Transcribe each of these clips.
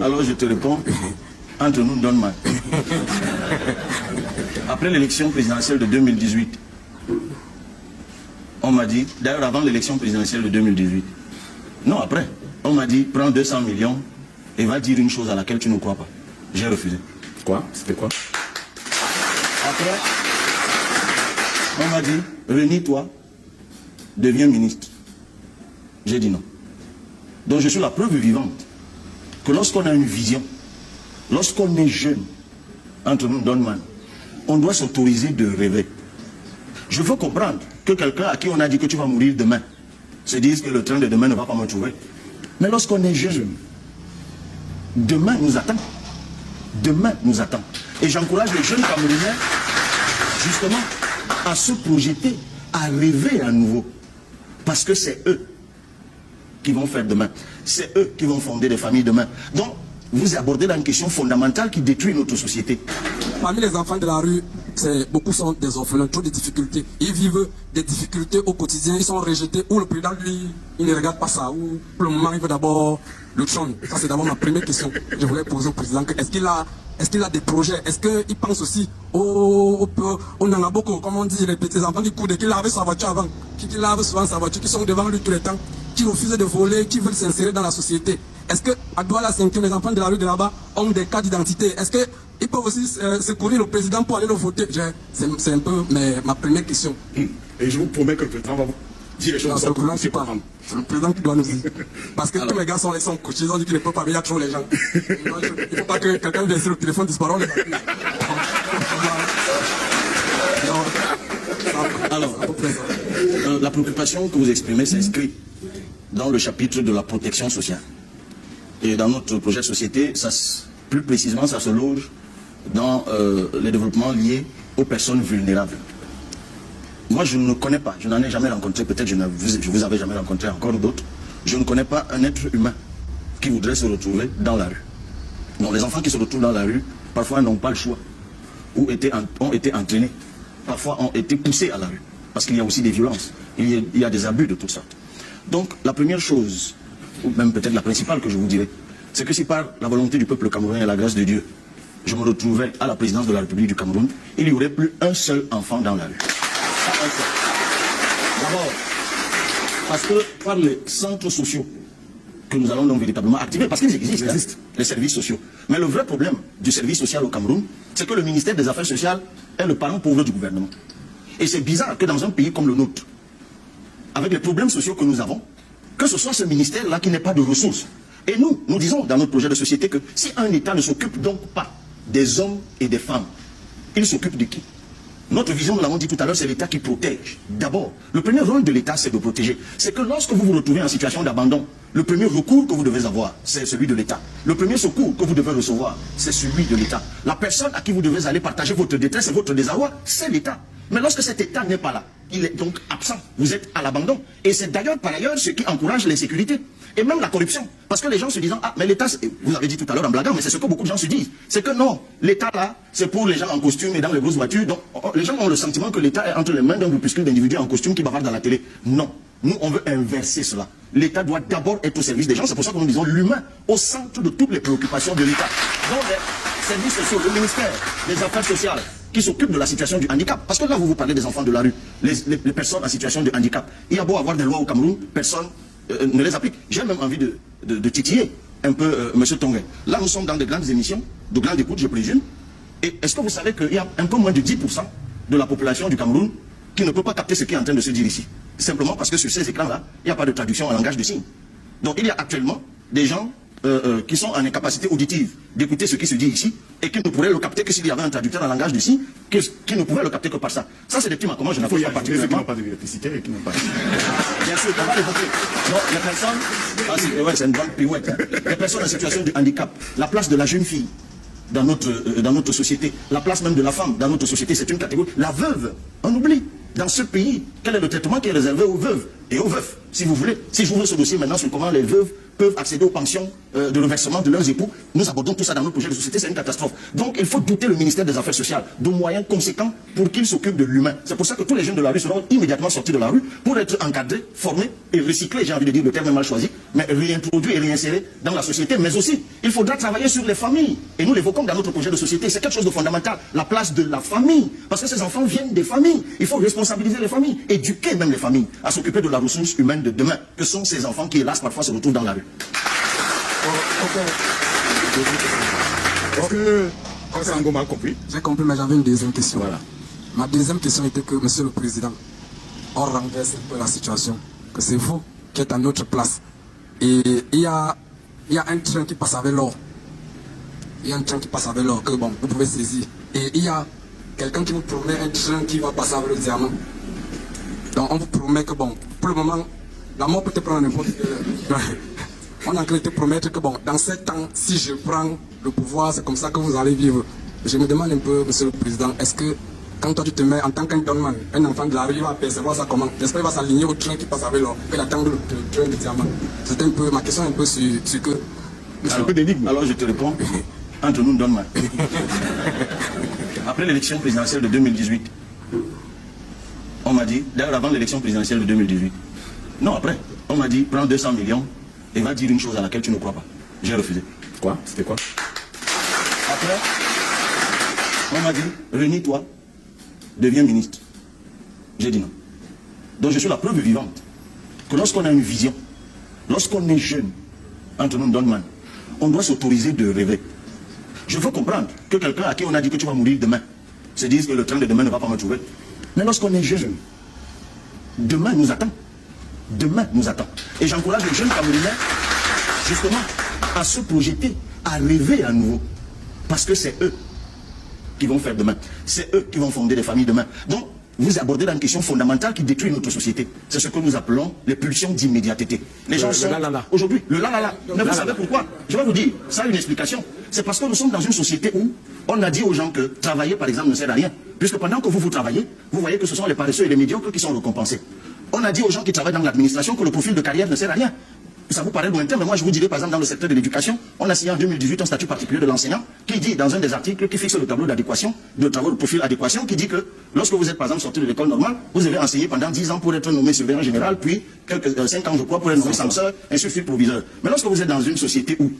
Alors je te réponds, entre nous, donne-moi. Après l'élection présidentielle de 2018, on m'a dit, d'ailleurs avant l'élection présidentielle de 2018, non après, on m'a dit, prends 200 millions et va dire une chose à laquelle tu ne crois pas. J'ai refusé. Quoi? C'était quoi? Après, on m'a dit, renie-toi, deviens ministre. J'ai dit non. Donc je suis la preuve vivante que lorsqu'on a une vision, lorsqu'on est jeune, entre nous, Donman, on doit s'autoriser de rêver. Je veux comprendre que quelqu'un à qui on a dit que tu vas mourir demain, se dise que le train de demain ne va pas me trouver. Mais lorsqu'on est jeune, demain nous attend. Demain nous attend. Et j'encourage les jeunes Camerounais, justement, à se projeter, à rêver à nouveau. Parce que c'est eux qui vont faire demain. C'est eux qui vont fonder des familles demain. Donc, vous abordez là une question fondamentale qui détruit notre société. Parmi les enfants de la rue, beaucoup sont des orphelins, trop de difficultés. Ils vivent des difficultés au quotidien, ils sont rejetés, ou le président, lui, il ne regarde pas ça, ou pour le moment, il veut d'abord le trône. Ça, c'est d'abord ma première question que je voulais poser au président. Est-ce qu'il a des projets? Est-ce qu'il pense aussi aux Nangaboko, comme on dit, les petits enfants qui courent, qui lavent sa voiture avant, qui lavent souvent sa voiture, qui sont devant lui tout le temps, qui refusent de voler, qui veulent s'insérer dans la société? Est-ce que à Douala-Cinquième, les enfants de la rue de là-bas ont des cas d'identité? Est-ce qu'ils peuvent aussi secourir le président pour aller le voter? C'est un peu ma première question. Et je vous promets que le président va vous dire les choses. Non, c'est le président qui parle. C'est le président qui doit nous dire. Parce que tous les gars sont couchés, ils ont dit qu'ils ne peuvent pas, mais il y a trop les gens. Il ne faut pas que quelqu'un vienne sur le téléphone disparaisse. Alors, la préoccupation que vous exprimez s'inscrit dans le chapitre de la protection sociale. Et dans notre projet de société, plus précisément, ça se loge dans les développements liés aux personnes vulnérables. Moi, je ne connais pas, je n'en ai jamais rencontré, peut-être je vous avais jamais rencontré encore d'autres, je ne connais pas un être humain qui voudrait se retrouver dans la rue. Donc les enfants qui se retrouvent dans la rue, parfois n'ont pas le choix, ou ont été entraînés, parfois ont été poussés à la rue, parce qu'il y a aussi des violences, il y a des abus de toutes sortes. Donc la première chose, ou même peut-être la principale que je vous dirais, c'est que si par la volonté du peuple camerounais et la grâce de Dieu, je me retrouvais à la présidence de la République du Cameroun, il n'y aurait plus un seul enfant dans la rue. D'abord, parce que par les centres sociaux que nous allons donc véritablement activer, parce qu'ils existent, les services sociaux. Mais le vrai problème du service social au Cameroun, c'est que le ministère des Affaires sociales est le parent pauvre du gouvernement. Et c'est bizarre que dans un pays comme le nôtre, avec les problèmes sociaux que nous avons, que ce soit ce ministère-là qui n'ait pas de ressources. Et nous disons dans notre projet de société que si un État ne s'occupe donc pas des hommes et des femmes, il s'occupe de qui? Notre vision, nous l'avons dit tout à l'heure, c'est l'État qui protège. D'abord, le premier rôle de l'État, c'est de protéger. C'est que lorsque vous vous retrouvez en situation d'abandon, le premier recours que vous devez avoir, c'est celui de l'État. Le premier secours que vous devez recevoir, c'est celui de l'État. La personne à qui vous devez aller partager votre détresse et votre désarroi, c'est l'État. Mais lorsque cet État n'est pas là, il est donc absent. Vous êtes à l'abandon. Et c'est d'ailleurs, par ailleurs, ce qui encourage l'insécurité. Et même la corruption. Parce que les gens se disant, ah, mais l'État, vous avez dit tout à l'heure en blaguant, mais c'est ce que beaucoup de gens se disent. C'est que non, l'État là, c'est pour les gens en costume et dans les grosses voitures. Donc, les gens ont le sentiment que l'État est entre les mains d'un groupuscule d'individus en costume qui bavardent dans la télé. Non. Nous, on veut inverser cela. L'État doit d'abord être au service des gens. C'est pour ça que nous disons l'humain au centre de toutes les préoccupations de l'État. Donc, les services sociaux, le ministère des Affaires sociales, qui s'occupe de la situation du handicap. Parce que là, vous parlez des enfants de la rue, les personnes en situation de handicap. Il y a beau avoir des lois au Cameroun, personne ne les applique. J'ai même envie de titiller un peu M. Tonguet. Là, nous sommes dans de grandes émissions, de grandes écoutes, je présume. Et est-ce que vous savez qu'il y a un peu moins de 10% de la population du Cameroun qui ne peut pas capter ce qui est en train de se dire ici? Simplement parce que sur ces écrans-là, il n'y a pas de traduction en langage de signes. Donc il y a actuellement des gens qui sont en incapacité auditive d'écouter ce qui se dit ici et qui ne pourraient le capter que s'il y avait un traducteur en langage de signes, qui ne pouvait le capter que par ça. Ça, c'est des petits comment je n'appelle pas particulièrement. Qui n'ont pas de d'électricité et qui n'ont pas. Bien sûr, on va l'évoquer. Donc, les personnes, c'est une bonne pirouette. Les personnes en situation de handicap, la place de la jeune fille dans notre société, la place même de la femme dans notre société, c'est une catégorie. La veuve, on oublie. Dans ce pays, quel est le traitement qui est réservé aux veuves et aux veufs, si vous voulez. Si j'ouvre ce dossier maintenant sur comment les veuves peuvent accéder aux pensions de reversement de leurs époux, nous abordons tout ça dans notre projet de société, c'est une catastrophe. Donc il faut doter le ministère des Affaires sociales de moyens conséquents pour qu'il s'occupe de l'humain. C'est pour ça que tous les jeunes de la rue seront immédiatement sortis de la rue pour être encadrés, formés et recyclés, j'ai envie de dire le terme mal choisi, mais réintroduire et réinsérer dans la société. Mais aussi, il faudra travailler sur les familles. Et nous l'évoquons dans notre projet de société. C'est quelque chose de fondamental. La place de la famille. Parce que ces enfants viennent des familles. Il faut responsabiliser les familles. Éduquer même les familles à s'occuper de la ressource humaine de demain. Que sont ces enfants qui, hélas, parfois se retrouvent dans la rue. Est-ce que Kassan Ngoma a compris? J'ai compris, mais j'avais une deuxième question. Voilà. Ma deuxième question était que, Monsieur le Président, on renverse un peu la situation, que c'est vous qui êtes à notre place. Et il y a un train qui passe avec l'or. Il y a un train qui passe avec l'or que bon, vous pouvez saisir. Et il y a quelqu'un qui vous promet un train qui va passer avec le diamant. Donc on vous promet que bon, pour le moment, la mort peut te prendre n'importe quelle heure. On a en train de te promettre que bon, dans 7 ans, si je prends le pouvoir, c'est comme ça que vous allez vivre. Je me demande un peu, Monsieur le Président, est-ce que quand toi tu te mets en tant qu'un gunman, un enfant de la rue, il va percevoir ça comment? J'espère qu'il va s'aligner au train qui passe avec l'or, il attend le train de diamant. C'était un peu ma question un peu sur que... Un peu d'énigme. Alors je te réponds, entre nous, donne-moi. Après l'élection présidentielle de 2018, on m'a dit, d'ailleurs avant l'élection présidentielle de 2018, non après, on m'a dit, prends 200 millions et va dire une chose à laquelle tu ne crois pas. J'ai refusé. Quoi? C'était quoi? Après, on m'a dit, réunis-toi, deviens ministre. J'ai dit non. Donc je suis la preuve vivante que lorsqu'on a une vision, lorsqu'on est jeune, entre nous, Donman, on doit s'autoriser de rêver. Je veux comprendre que quelqu'un à qui on a dit que tu vas mourir demain se dise que le train de demain ne va pas me trouver. Mais lorsqu'on est jeune, demain nous attend. Demain nous attend. Et j'encourage les jeunes Camerounais, justement, à se projeter, à rêver à nouveau. Parce que c'est eux qui vont faire demain. C'est eux qui vont fonder des familles demain. Donc, vous abordez là une question fondamentale qui détruit notre société. C'est ce que nous appelons les pulsions d'immédiateté. Les gens sont aujourd'hui, le la. Mais vous savez pourquoi? Je vais vous dire, ça a une explication. C'est parce que nous sommes dans une société où on a dit aux gens que travailler, par exemple, ne sert à rien. Puisque pendant que vous travaillez, vous voyez que ce sont les paresseux et les médiocres qui sont récompensés. On a dit aux gens qui travaillent dans l'administration que le profil de carrière ne sert à rien. Ça vous paraît lointain, mais moi je vous dirais par exemple dans le secteur de l'éducation, on a signé en 2018 un statut particulier de l'enseignant qui dit dans un des articles qui fixe le tableau d'adéquation, le tableau de profil d'adéquation, qui dit que lorsque vous êtes par exemple sorti de l'école normale, vous avez enseigné pendant 10 ans pour être nommé surveillant général, puis 5 ans je crois pour être nommé censeur, ainsi de suite proviseur. Mais lorsque vous êtes dans une société où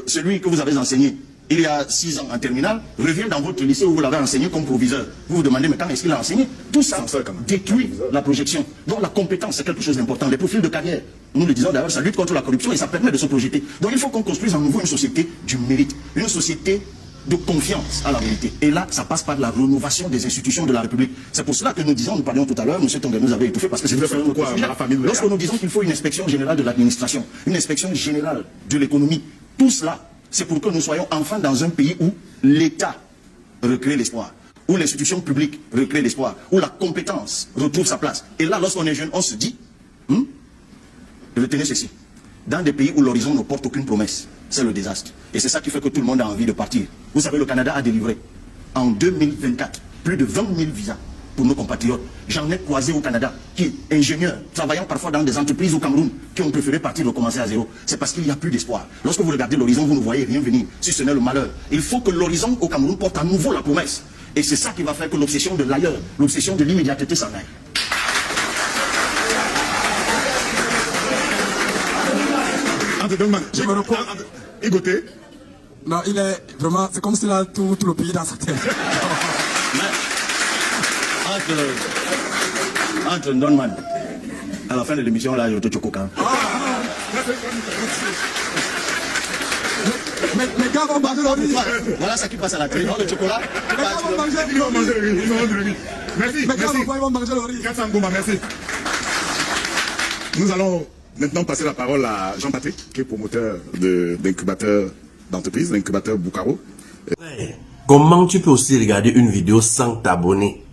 celui que vous avez enseigné il y a 6 ans en terminale, revient dans votre lycée où vous l'avez enseigné comme proviseur. Vous vous demandez, mais quand est-ce qu'il a enseigné? Tout ça détruit la projection. Donc la compétence, c'est quelque chose d'important. Les profils de carrière, nous le disons d'ailleurs, ça lutte contre la corruption et ça permet de se projeter. Donc il faut qu'on construise à nouveau une société du mérite, une société de confiance à la vérité. Et là, ça passe par la rénovation des institutions de la République. C'est pour cela que nous disons, nous parlions tout à l'heure, M. Tonga nous avait étouffé parce que c'est lorsque nous disons qu'il faut une inspection générale de l'administration, une inspection générale de l'économie, tout cela, c'est pour que nous soyons enfin dans un pays où l'État recrée l'espoir, où l'institution publique recrée l'espoir, où la compétence retrouve sa place. Et là, lorsqu'on est jeune, on se dit, retenez ceci, dans des pays où l'horizon ne porte aucune promesse, c'est le désastre. Et c'est ça qui fait que tout le monde a envie de partir. Vous savez, le Canada a délivré en 2024 plus de 20 000 visas pour nos compatriotes. J'en ai croisé au Canada, qui ingénieurs, travaillant parfois dans des entreprises au Cameroun, qui ont préféré partir recommencer à zéro. C'est parce qu'il n'y a plus d'espoir. Lorsque vous regardez l'horizon, vous ne voyez rien venir, si ce n'est le malheur. Il faut que l'horizon au Cameroun porte à nouveau la promesse. Et c'est ça qui va faire que l'obsession de l'ailleurs, l'obsession de l'immédiateté s'en aille. Je me repose. Égoté. Non, il est vraiment, c'est comme s'il a tout le pays dans sa tête. Entre Donman, à la fin de l'émission, là, je te choque. Mais gars vont manger le riz. Voilà ce qui passe à la télé. Le chocolat. Les gars vont manger Ils vont manger le riz. Ils vont manger le riz. Merci. Mais gars vont manger le riz. Kassan Ngoma, merci. Nous allons maintenant passer la parole à Jean-Patrick, qui est promoteur d'incubateur d'entreprise, l'incubateur Boukaro. Comment tu peux aussi regarder une vidéo sans t'abonner?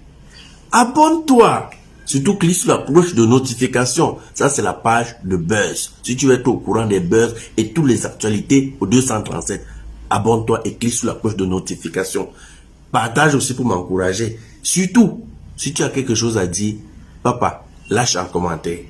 Abonne-toi! Surtout clique sur la cloche de notification. Ça, c'est la page de buzz. Si tu veux être au courant des buzz et toutes les actualités au 237, abonne-toi et clique sur la cloche de notification. Partage aussi pour m'encourager. Surtout, si tu as quelque chose à dire, papa, lâche un commentaire.